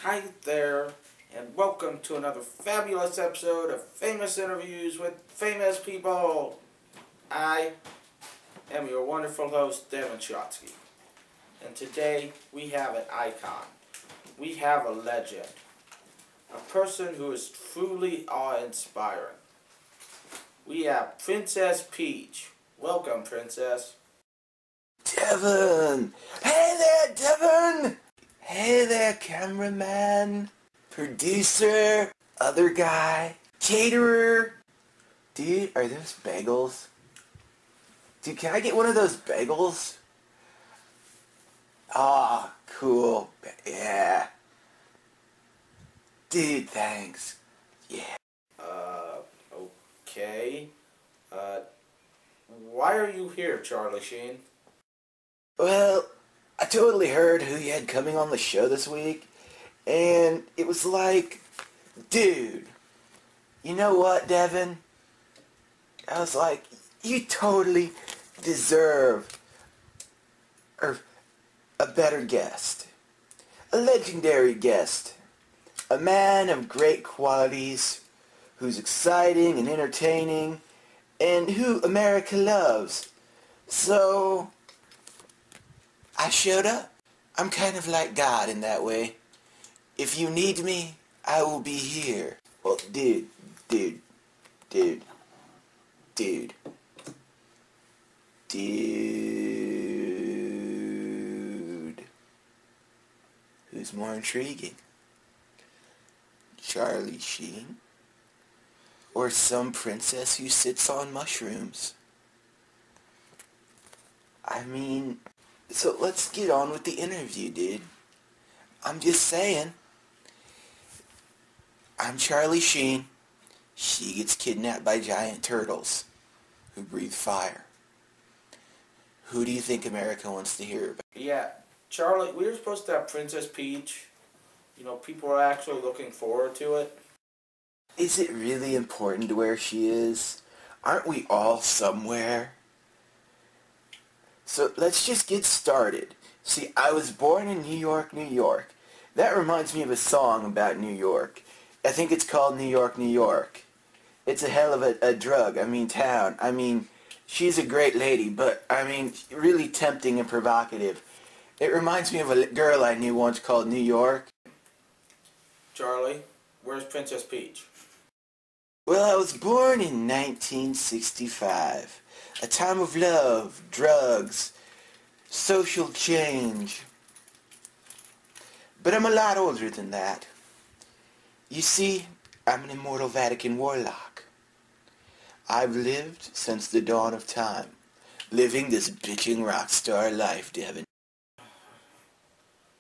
Hi there, and welcome to another fabulous episode of Famous Interviews with Famous People. I am your wonderful host, Devin Shotsky, and today we have an icon. We have a legend, a person who is truly awe-inspiring. We have Princess Peach. Welcome, Princess. Devin! Hey there, Devin! Hey there, cameraman, producer, other guy, caterer. Dude, are those bagels? Dude, can I get one of those bagels? Ah, cool. Yeah. Dude, thanks. Yeah. Okay. Why are you here, Charlie Sheen? Well, I totally heard who you had coming on the show this week, and it was like, dude, you know what, Devin? I was like, you totally deserve a better guest, a legendary guest, a man of great qualities, who's exciting and entertaining, and who America loves. So I showed up. I'm kind of like God in that way. If you need me, I will be here. Well, dude. Who's more intriguing? Charlie Sheen? Or some princess who sits on mushrooms? I mean, so let's get on with the interview, dude. I'm just saying. I'm Charlie Sheen. She gets kidnapped by giant turtles who breathe fire. Who do you think America wants to hear about? Yeah, Charlie, we were supposed to have Princess Peach. You know, people are actually looking forward to it. Is it really important to where she is? Aren't we all somewhere? So let's just get started. See, I was born in New York, New York. That reminds me of a song about New York. I think it's called New York, New York. It's a hell of a town. She's a great lady, but, really tempting and provocative. It reminds me of a girl I knew once called New York. Charlie, where's Princess Peach? Well, I was born in 1965. A time of love, drugs, social change. But I'm a lot older than that. You see, I'm an immortal Vatican warlock. I've lived since the dawn of time, living this bitching rock star life, Devin.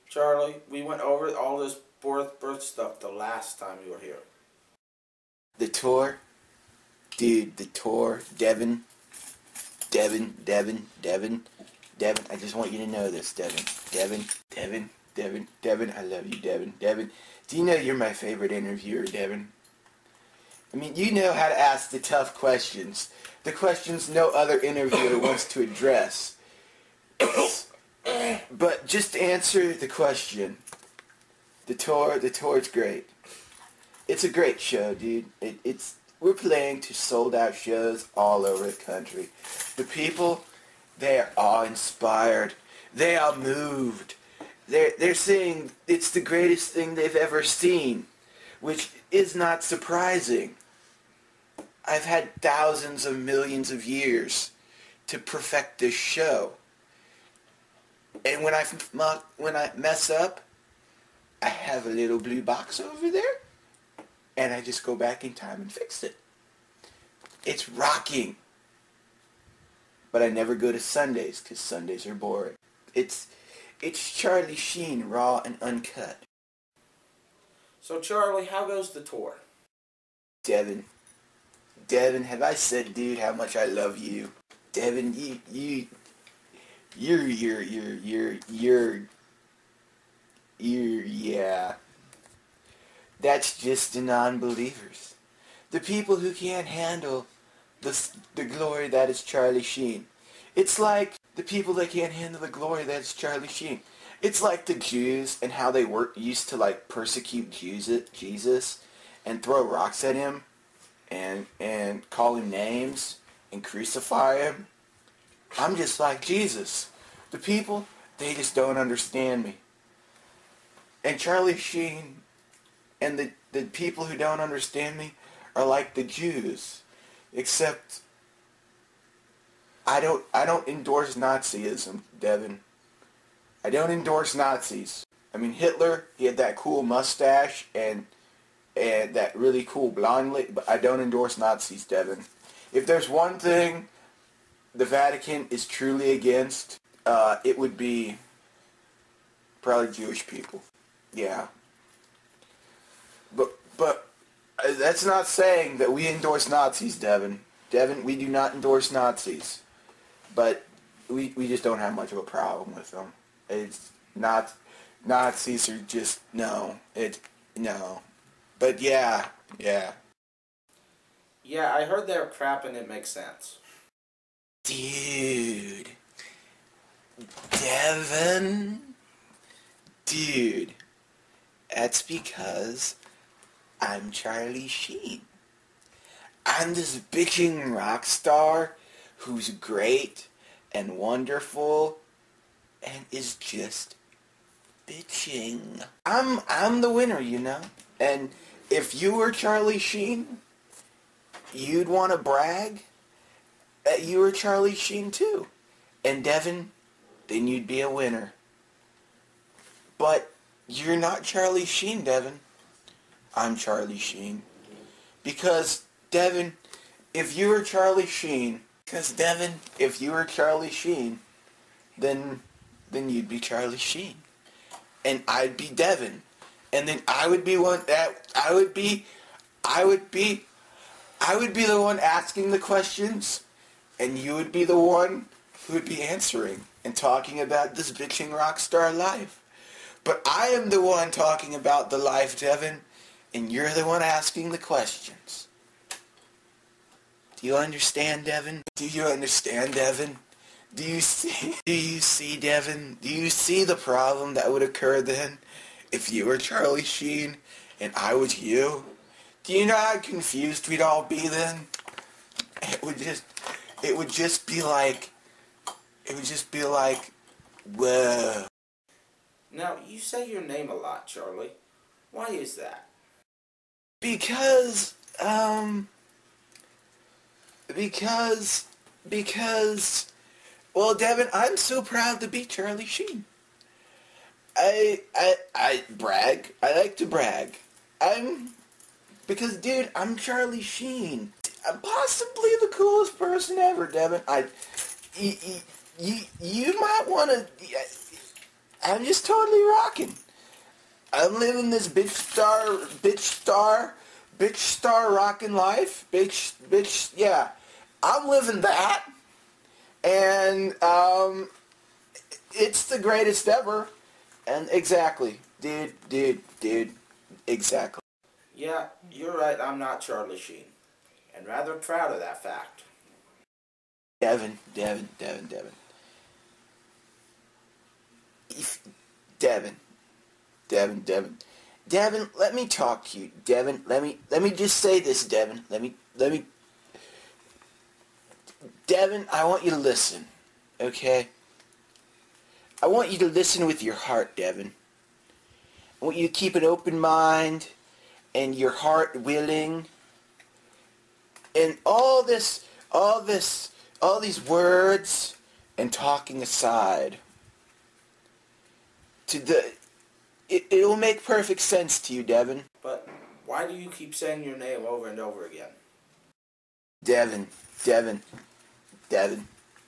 Charlie, we went over all this birth stuff the last time you were here. The tour? Dude, the tour. Devin, I just want you to know this, Devin, I love you, Devin. Do you know you're my favorite interviewer, Devin? I mean, you know how to ask the tough questions. The questions no other interviewer wants to address. But just to answer the question, the tour's great. It's a great show, dude. We're playing to sold-out shows all over the country. The people, they are awe-inspired. They are moved. They're saying it's the greatest thing they've ever seen, which is not surprising. I've had thousands of millions of years to perfect this show. And when I mess up, I have a little blue box over there, and I just go back in time and fix it. It's rocking. But I never go to Sundays, because Sundays are boring. It's Charlie Sheen, raw and uncut. So, Charlie, how goes the tour? Devin, have I said, dude, how much I love you? Devin, yeah. That's just the non-believers. The people who can't handle the glory that is Charlie Sheen. It's like the people that can't handle the glory that is Charlie Sheen. It's like the Jews and how they used to like persecute Jesus and throw rocks at him and call him names and crucify him. I'm just like Jesus. The people, they just don't understand me. And Charlie Sheen and the people who don't understand me are like the Jews. Except I don't endorse Nazism, Devin. I don't endorse Nazis. I mean, Hitler, he had that cool mustache and that really cool blonde lady, but I don't endorse Nazis, Devin. If there's one thing the Vatican is truly against, it would be probably Jewish people. Yeah. But that's not saying that we endorse Nazis, Devin. Devin, we do not endorse Nazis. But we just don't have much of a problem with them. It's not, Nazis are just, no. No. But yeah. Yeah, I heard they're crap and it makes sense. Dude. Devin. Dude. That's because I'm Charlie Sheen. I'm this bitching rock star who's great and wonderful and is just bitching. I'm the winner, you know? And if you were Charlie Sheen, you'd want to brag that you were Charlie Sheen too. And Devin, then you'd be a winner. But you're not Charlie Sheen, Devin. I'm Charlie Sheen. Because, Devin, if you were Charlie Sheen, then you'd be Charlie Sheen. And I'd be Devin. And then I would be the one asking the questions, and you would be the one who would be answering and talking about this bitching rock star life. But I am the one talking about the life, Devin, and you're the one asking the questions. Do you understand, Devin? Do you understand, Devin? Do you see, Devin? Do you see the problem that would occur then if you were Charlie Sheen and I was you? Do you know how confused we'd all be then? It would just be like, whoa. Now, you say your name a lot, Charlie. Why is that? Because, well, Devin, I'm so proud to be Charlie Sheen. I brag. I like to brag. Because, dude, I'm Charlie Sheen. I'm possibly the coolest person ever, Devin. You might want to... I'm just totally rocking. I'm living this bitch star rocking life. Yeah. I'm living that. And, it's the greatest ever. And exactly. Dude, exactly. Yeah, you're right, I'm not Charlie Sheen. And rather proud of that fact. Devin. Devin, let me talk to you. Devin, let me just say this, Devin. Let me Devin, I want you to listen. Okay? I want you to listen with your heart, Devin. I want you to keep an open mind and your heart willing. And all these words and talking aside, it will make perfect sense to you, Devin. But why do you keep saying your name over and over again? Devin,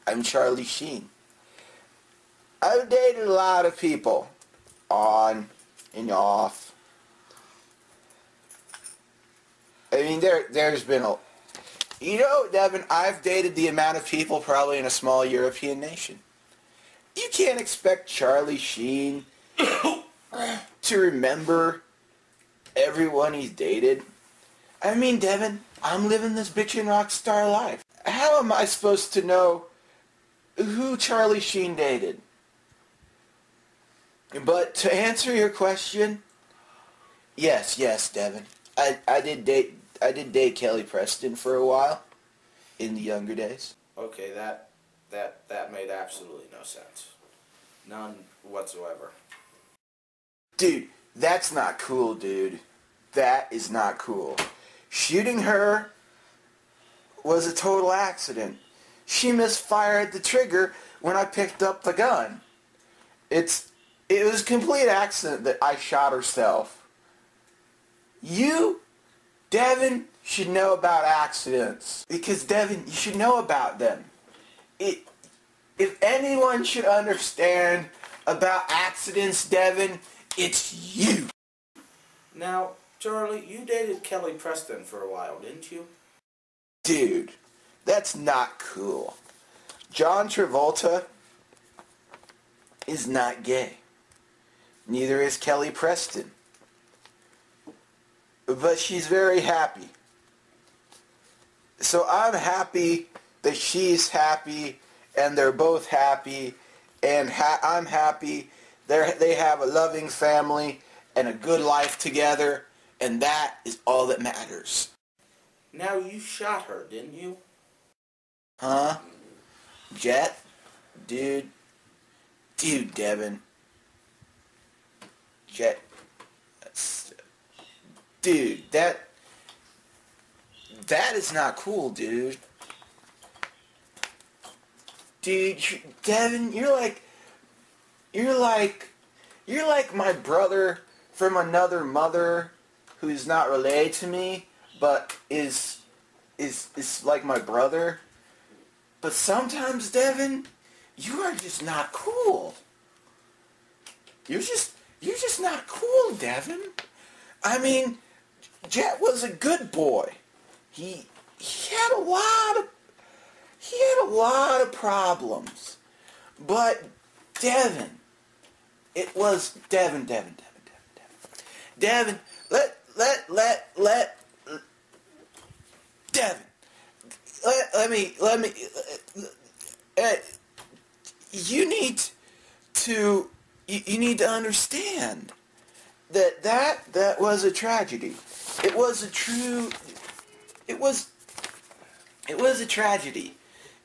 I'm Charlie Sheen. I've dated a lot of people, on and off. I mean, there's been a... You know, Devin, I've dated the amount of people probably in a small European nation. You can't expect Charlie Sheen to remember everyone he's dated. I mean, Devin, I'm living this bitchin' rock star life. How am I supposed to know who Charlie Sheen dated? But to answer your question, yes, Devin. I did date Kelly Preston for a while in the younger days. Okay, that made absolutely no sense. None whatsoever. Dude, that's not cool, dude. That is not cool. Shooting her was a total accident. She misfired the trigger when I picked up the gun. It was a complete accident that I shot herself. You, Devin, should know about accidents. Because, Devin, you should know about them. If anyone should understand about accidents, Devin, it's you. Now, Charlie, you dated Kelly Preston for a while, didn't you? Dude, that's not cool. John Travolta is not gay. Neither is Kelly Preston. But she's very happy. So I'm happy that she's happy and they're both happy and I'm happy they have a loving family and a good life together, and that is all that matters. Now, you shot her, didn't you? Huh? Jet? Dude, Devin. Jet. Dude, that is not cool, dude. Dude, Devin, you're like my brother from another mother who's not related to me, but is like my brother. But sometimes, Devin, you are just not cool. You're just not cool, Devin. I mean, Jet was a good boy. He had a lot of problems. But Devin, it was Devin, Devin, let me, you need to understand that was a tragedy. It was a tragedy.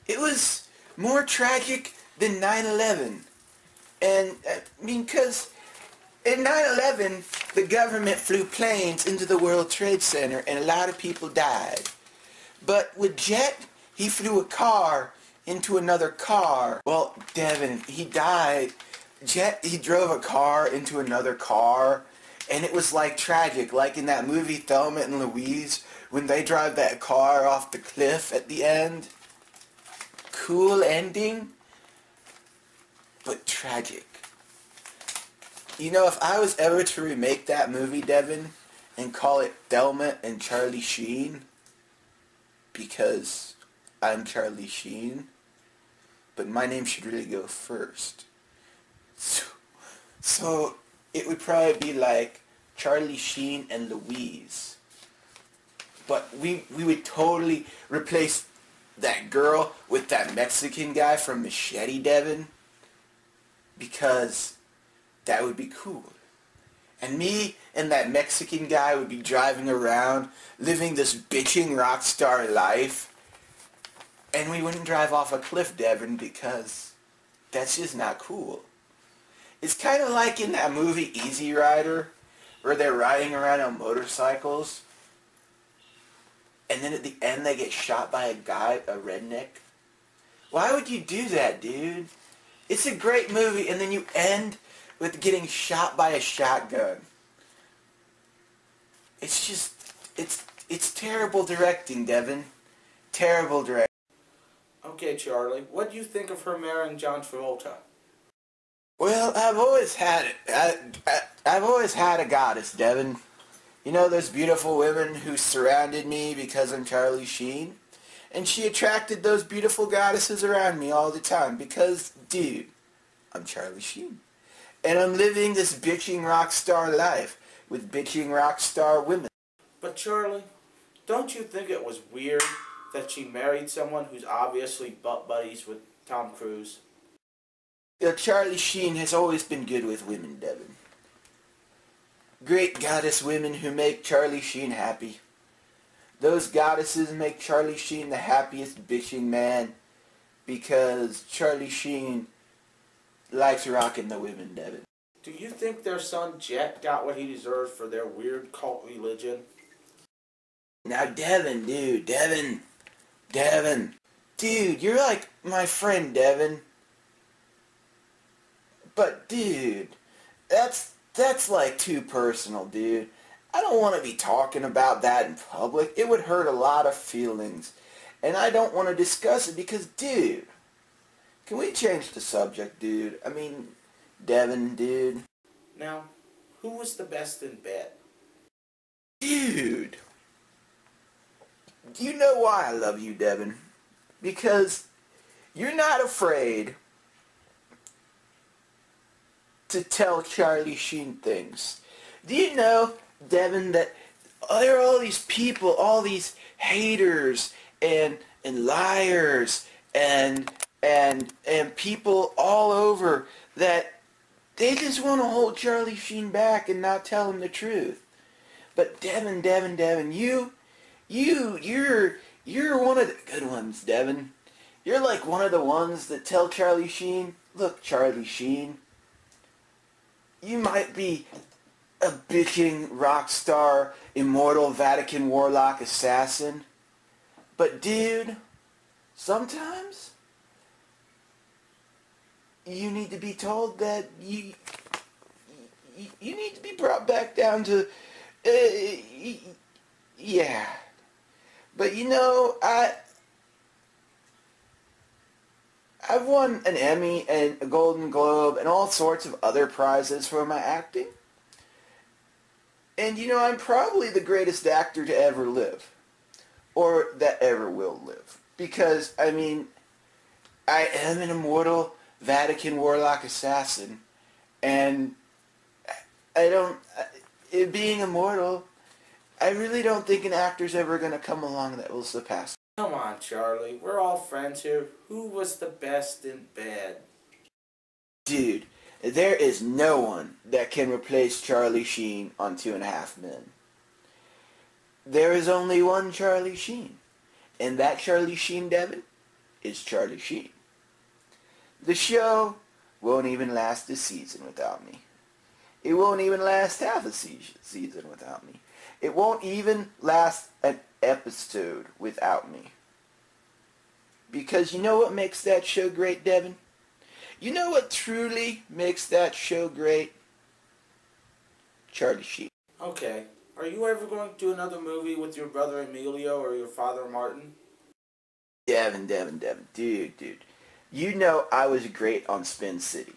It was more tragic than 9/11. And, I mean, because in 9/11, the government flew planes into the World Trade Center and a lot of people died. But with Jet, he flew a car into another car. Well, Devin, he died. Jet, he drove a car into another car. And it was like tragic, like in that movie Thelma and Louise, when they drive that car off the cliff at the end. Cool ending, but tragic. You know, if I was ever to remake that movie, Devin, and call it Thelma and Charlie Sheen, because I'm Charlie Sheen, but my name should really go first. So it would probably be like Charlie Sheen and Louise. But we would totally replace that girl with that Mexican guy from Machete, Devin. Because that would be cool. And me and that Mexican guy would be driving around, living this bitching rock star life. And we wouldn't drive off a cliff, Devin, because that's just not cool. It's kind of like in that movie Easy Rider, where they're riding around on motorcycles, and then at the end they get shot by a guy, a redneck. Why would you do that, dude? It's a great movie, and then you end with getting shot by a shotgun. It's just, it's terrible directing, Devin. Terrible directing. Okay, Charlie, what do you think of her marrying John Travolta? Well, I've always had a goddess, Devin. You know those beautiful women who surrounded me because I'm Charlie Sheen? And she attracted those beautiful goddesses around me all the time because, dude, I'm Charlie Sheen. And I'm living this bitching rock star life with bitching rock star women. But Charlie, don't you think it was weird that she married someone who's obviously butt buddies with Tom Cruise? Charlie Sheen has always been good with women, Devin. Great goddess women who make Charlie Sheen happy. Those goddesses make Charlie Sheen the happiest bitching man because Charlie Sheen likes rocking the women, Devin. Do you think their son Jet got what he deserved for their weird cult religion? Now, Devin, dude, Devin. Dude, you're like my friend, Devin. But, dude, that's like too personal, dude. I don't want to be talking about that in public. It would hurt a lot of feelings. And I don't want to discuss it because, dude, can we change the subject, dude? I mean, Devin, dude. Now, who was the best in bed? Dude. Do you know why I love you, Devin? Because you're not afraid to tell Charlie Sheen things. Do you know, Devin, that there are all these people, all these haters and liars and people all over that they just want to hold Charlie Sheen back and not tell him the truth. But Devin, you're one of the good ones, Devin. You're like one of the ones that tell Charlie Sheen, look, Charlie Sheen, you might be a bitching rock star, immortal Vatican warlock assassin, but dude, sometimes you need to be told that you need to be brought back down to, yeah. But you know, I've won an Emmy and a Golden Globe and all sorts of other prizes for my acting. And you know, I'm probably the greatest actor to ever live. Or that ever will live. Because, I mean, I am an immortal Vatican warlock assassin. And being immortal, I really don't think an actor's ever going to come along that will surpass. Come on, Charlie. We're all friends here. Who was the best in bed? Dude, there is no one that can replace Charlie Sheen on 2.5 Men. There is only one Charlie Sheen. And that Charlie Sheen, Devin, is Charlie Sheen. The show won't even last a season without me. It won't even last half a season without me. It won't even last an episode without me. Because you know what makes that show great, Devin? You know what truly makes that show great? Charlie Sheen. Okay. Are you ever going to do another movie with your brother Emilio or your father Martin? Devin. Dude. You know I was great on Spin City.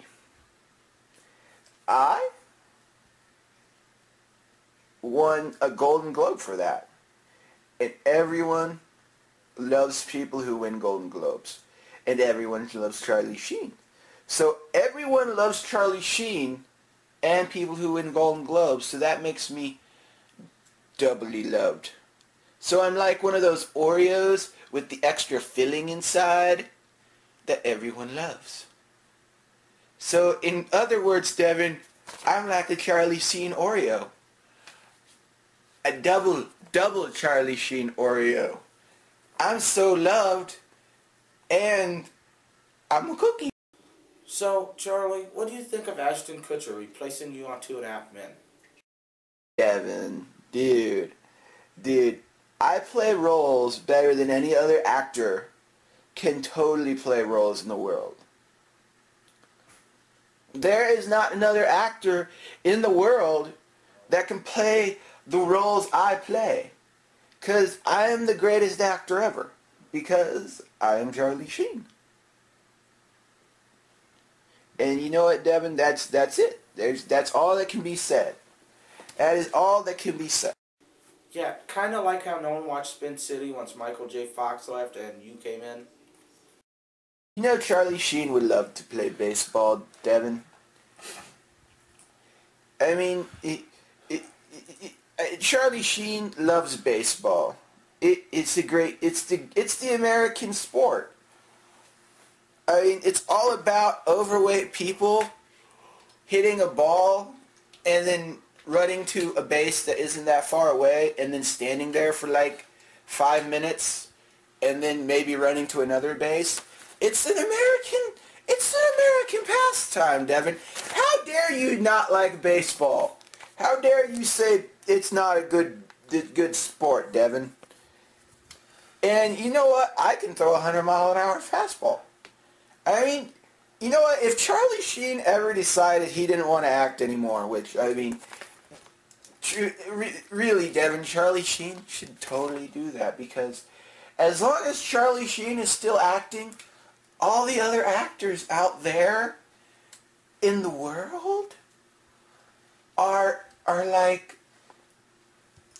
I won a Golden Globe for that. And everyone loves people who win Golden Globes. And everyone loves Charlie Sheen. So everyone loves Charlie Sheen and people who win Golden Globes. So that makes me doubly loved. So I'm like one of those Oreos with the extra filling inside that everyone loves. So in other words, Devin, I'm like a Charlie Sheen Oreo. A double Charlie Sheen Oreo. I'm so loved, and I'm a cookie. So, Charlie, what do you think of Ashton Kutcher replacing you on 2.5 Men? Devin, dude, I play roles better than any other actor can totally play roles in the world. There is not another actor in the world that can play the roles I play. Because I am the greatest actor ever. Because I am Charlie Sheen. And you know what, Devin? That's it. That's all that can be said. That is all that can be said. Yeah, kind of like how no one watched Spin City once Michael J. Fox left and you came in. You know Charlie Sheen would love to play baseball, Devin. I mean, Charlie Sheen loves baseball. It's the American sport. I mean, it's all about overweight people hitting a ball and then running to a base that isn't that far away and then standing there for like 5 minutes and then maybe running to another base. It's an American pastime, Devin. How dare you not like baseball? How dare you say it's not a good sport, Devin? And you know what? I can throw a 100-mile-an-hour fastball. I mean, you know what? If Charlie Sheen ever decided he didn't want to act anymore, which, I mean, really, Devin, Charlie Sheen should totally do that, because as long as Charlie Sheen is still acting, all the other actors out there in the world are like,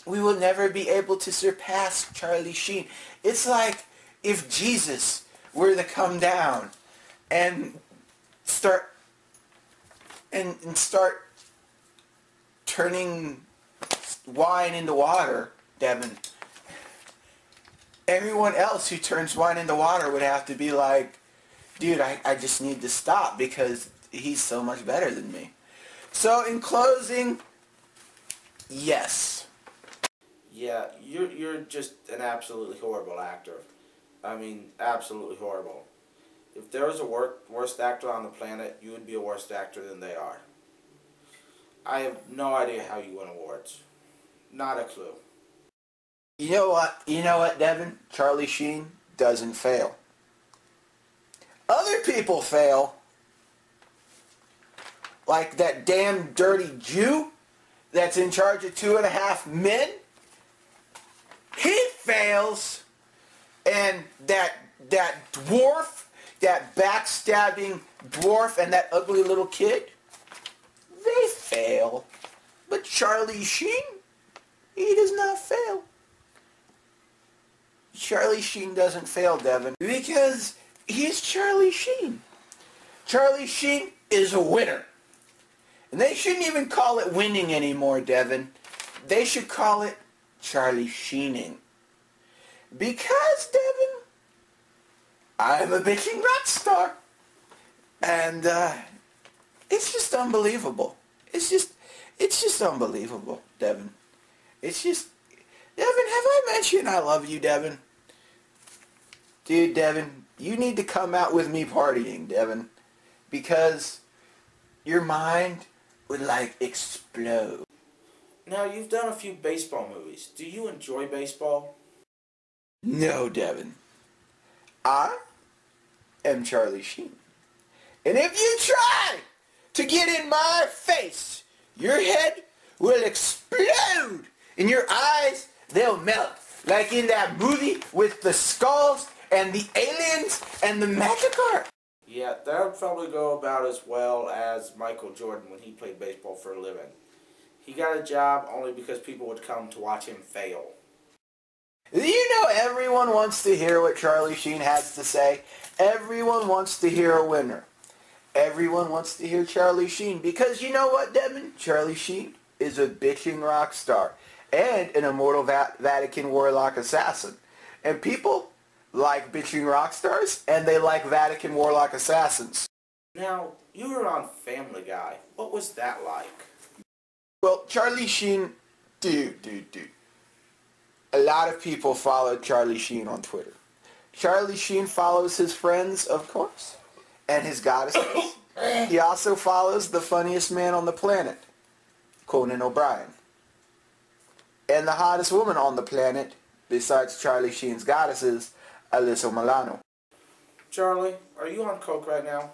we will never be able to surpass Charlie Sheen. It's like if Jesus were to come down and start turning wine into water, Devin. Everyone else who turns wine into water would have to be like, dude, I just need to stop because he's so much better than me. So in closing, yes. Yeah, you're just an absolutely horrible actor. I mean, absolutely horrible. If there was a worst actor on the planet, you would be a worse actor than they are. I have no idea how you win awards. Not a clue. You know what? You know what, Devin? Charlie Sheen doesn't fail. Other people fail. Like that damn dirty Jew that's in charge of 2.5 men. He fails. And that dwarf, that backstabbing dwarf, and that ugly little kid, they fail. But Charlie Sheen, he does not fail. Charlie Sheen doesn't fail, Devin, because he's Charlie Sheen. Charlie Sheen is a winner. And they shouldn't even call it winning anymore, Devin. They should call it Charlie Sheening. Because, Devin, I'm a bitching rock star. And it's just unbelievable. It's just unbelievable, Devin. It's just, Devin, have I mentioned I love you, Devin? Dude, Devin, you need to come out with me partying, Devin. Because your mind would, like, explode. Now, you've done a few baseball movies. Do you enjoy baseball? No, Devin. I am Charlie Sheen. And if you try to get in my face, your head will explode. And your eyes, they'll melt. Like in that movie with the skulls and the aliens and the Magikarp. Yeah, that would probably go about as well as Michael Jordan when he played baseball for a living. He got a job only because people would come to watch him fail. You know everyone wants to hear what Charlie Sheen has to say. Everyone wants to hear a winner. Everyone wants to hear Charlie Sheen. Because you know what, Devin? Charlie Sheen is a bitching rock star. And an immortal Vatican warlock assassin. And people like bitching rock stars. And they like Vatican warlock assassins. Now, you were on Family Guy. What was that like? Well, Charlie Sheen, dude. A lot of people follow Charlie Sheen on Twitter. Charlie Sheen follows his friends, of course, and his goddesses. He also follows the funniest man on the planet, Conan O'Brien. And the hottest woman on the planet, besides Charlie Sheen's goddesses, Alyssa Milano. Charlie, are you on coke right now?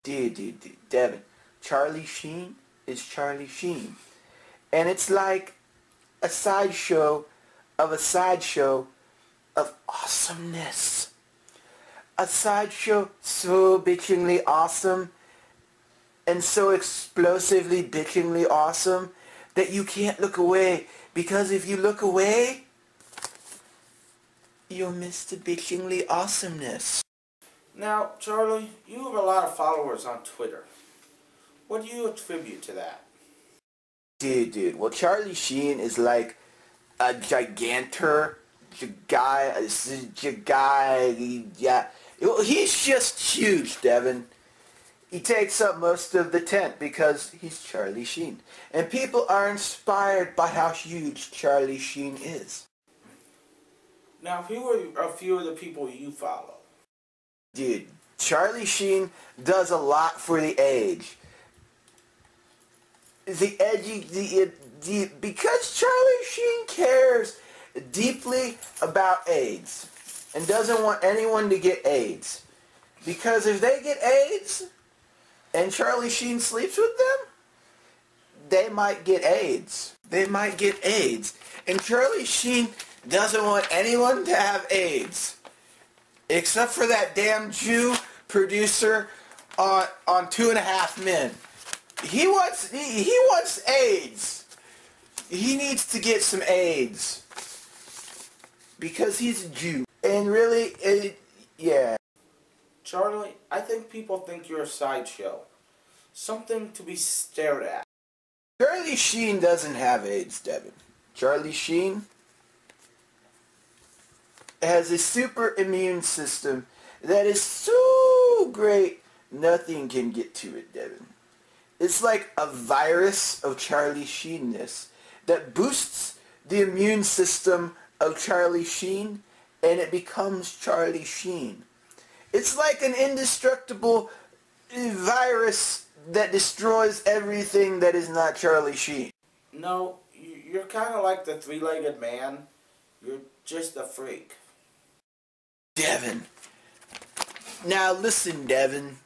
Dude, Devin. Charlie Sheen is Charlie Sheen. And it's like a sideshow of a sideshow of awesomeness. A sideshow so bitchingly awesome and so explosively bitchingly awesome that you can't look away, because if you look away, you'll miss the bitchingly awesomeness. Now, Charlie, you have a lot of followers on Twitter. What do you attribute to that? Dude, well, Charlie Sheen is like a gigantor, yeah. Well, he's just huge, Devin. He takes up most of the tent because he's Charlie Sheen. And people are inspired by how huge Charlie Sheen is. Now, who are a few of the people you follow? Dude, Charlie Sheen does a lot for the age. Because Charlie Sheen cares deeply about AIDS and doesn't want anyone to get AIDS. Because if they get AIDS and Charlie Sheen sleeps with them, they might get AIDS. They might get AIDS. And Charlie Sheen doesn't want anyone to have AIDS. Except for that damn Jew producer on 2.5 Men. He wants AIDS. He needs to get some AIDS. Because he's a Jew. And really, yeah. Charlie, I think people think you're a sideshow. Something to be stared at. Charlie Sheen doesn't have AIDS, Devin. Charlie Sheen has a super immune system that is so great, nothing can get to it, Devin. It's like a virus of Charlie Sheenness that boosts the immune system of Charlie Sheen, and it becomes Charlie Sheen. It's like an indestructible virus that destroys everything that is not Charlie Sheen. No, you're kind of like the three-legged man. You're just a freak. Devin. Now listen, Devin.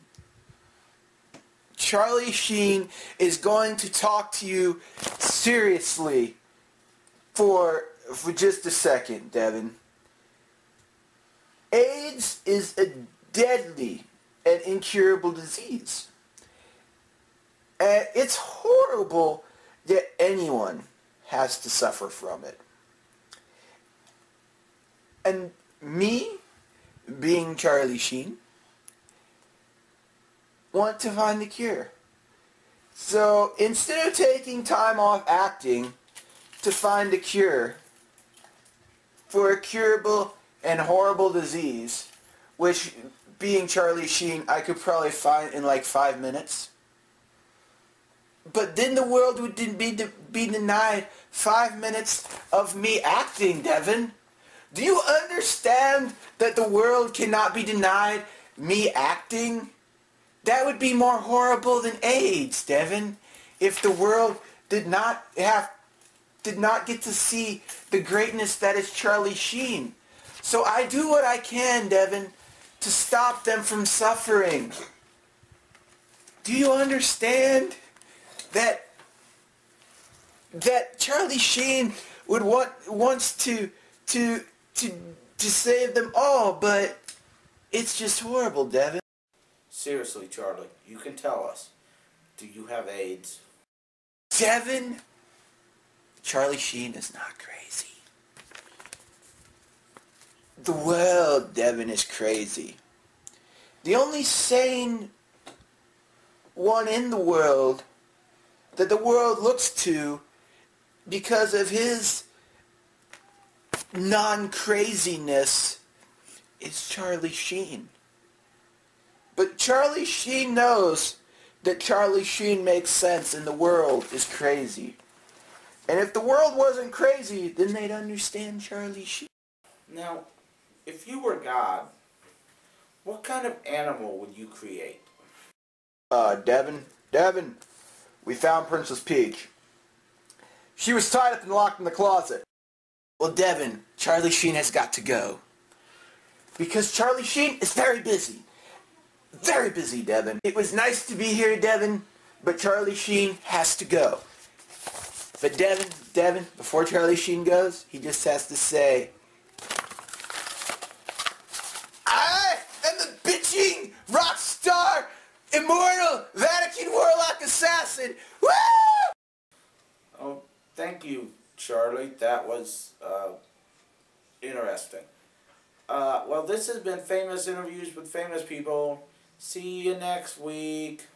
Charlie Sheen is going to talk to you seriously for just a second, Devin. AIDS is a deadly and incurable disease. And it's horrible that anyone has to suffer from it. And me, being Charlie Sheen, want to find the cure. So instead of taking time off acting to find a cure for a curable and horrible disease, which, being Charlie Sheen, I could probably find in like 5 minutes. But then the world would be denied 5 minutes of me acting, Devin. Do you understand that the world cannot be denied me acting? That would be more horrible than AIDS, Devin, if the world did not get to see the greatness that is Charlie Sheen. So I do what I can, Devin, to stop them from suffering. Do you understand that Charlie Sheen wants to save them all, but it's just horrible, Devin. Seriously, Charlie, you can tell us. Do you have AIDS? Devin, Charlie Sheen is not crazy. The world, Devin, is crazy. The only sane one in the world that the world looks to because of his non-craziness is Charlie Sheen. But Charlie Sheen knows that Charlie Sheen makes sense and the world is crazy. And if the world wasn't crazy, then they'd understand Charlie Sheen. Now, if you were God, what kind of animal would you create? Devin, we found Princess Peach. She was tied up and locked in the closet. Well, Devin, Charlie Sheen has got to go. Because Charlie Sheen is very busy. Very busy, Devin. It was nice to be here, Devin, but Charlie Sheen has to go. But Devin, before Charlie Sheen goes, he just has to say, I am the bitching rock star, immortal Vatican warlock assassin. Woo! Oh, thank you, Charlie. That was interesting. Well, this has been Famous Interviews with Famous People. See you next week.